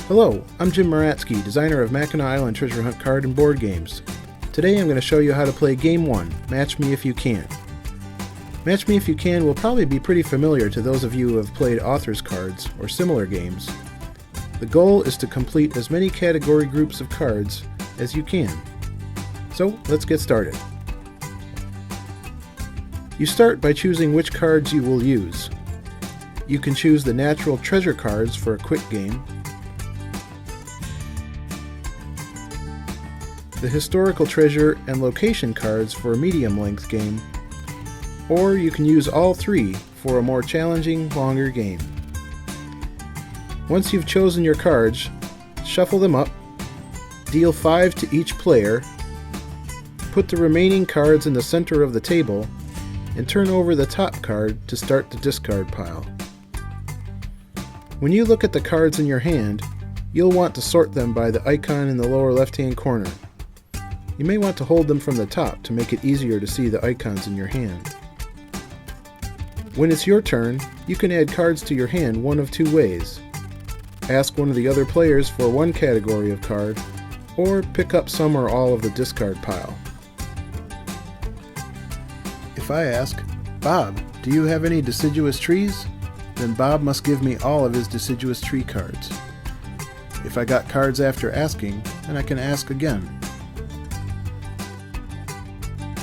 Hello, I'm Jim Moratsky, designer of Mackinac Island Treasure Hunt card and board games. Today I'm going to show you how to play Game 1, Match Me If You Can. Match Me If You Can will probably be pretty familiar to those of you who have played author's cards or similar games. The goal is to complete as many category groups of cards as you can. So let's get started. You start by choosing which cards you will use. You can choose the natural treasure cards for a quick game, the historical treasure and location cards for a medium-length game, or you can use all three for a more challenging, longer game. Once you've chosen your cards, shuffle them up, deal 5 to each player, put the remaining cards in the center of the table, and turn over the top card to start the discard pile. When you look at the cards in your hand, you'll want to sort them by the icon in the lower left-hand corner. You may want to hold them from the top to make it easier to see the icons in your hand. When it's your turn, you can add cards to your hand one of two ways. Ask one of the other players for one category of card, or pick up some or all of the discard pile. If I ask, "Bob, do you have any deciduous trees?" then Bob must give me all of his deciduous tree cards. If I got cards after asking, then I can ask again.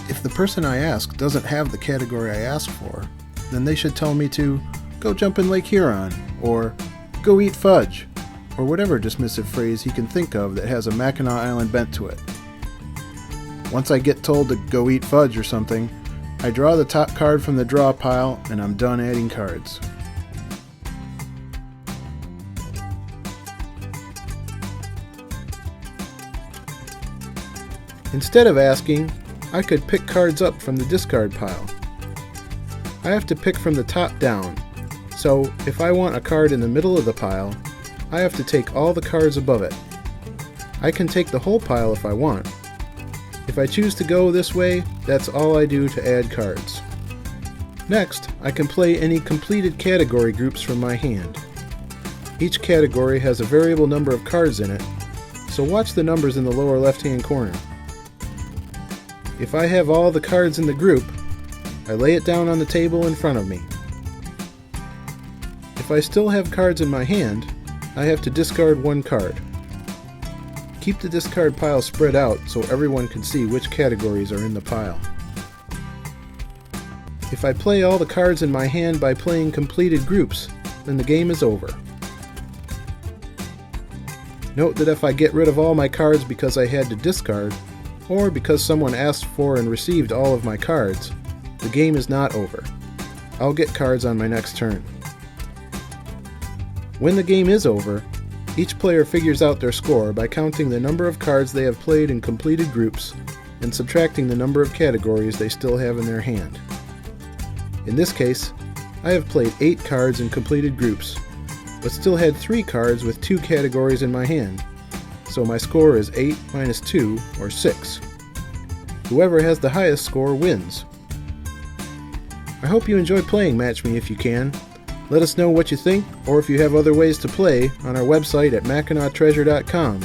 If the person I ask doesn't have the category I asked for, then they should tell me to go jump in Lake Huron, or go eat fudge, or whatever dismissive phrase he can think of that has a Mackinac Island bent to it. Once I get told to go eat fudge or something, I draw the top card from the draw pile and I'm done adding cards. Instead of asking, I could pick cards up from the discard pile. I have to pick from the top down, so if I want a card in the middle of the pile, I have to take all the cards above it. I can take the whole pile if I want. If I choose to go this way, that's all I do to add cards. Next, I can play any completed category groups from my hand. Each category has a variable number of cards in it, so watch the numbers in the lower left-hand corner. If I have all the cards in the group, I lay it down on the table in front of me. If I still have cards in my hand, I have to discard one card. Keep the discard pile spread out so everyone can see which categories are in the pile. If I play all the cards in my hand by playing completed groups, then the game is over. Note that if I get rid of all my cards because I had to discard, or because someone asked for and received all of my cards, the game is not over. I'll get cards on my next turn. When the game is over, each player figures out their score by counting the number of cards they have played in completed groups and subtracting the number of categories they still have in their hand. In this case, I have played 8 cards in completed groups, but still had 3 cards with 2 categories in my hand, so my score is 8 minus 2, or 6. Whoever has the highest score wins. I hope you enjoy playing Match Me If You Can. Let us know what you think, or if you have other ways to play, on our website at mackinactreasure.com.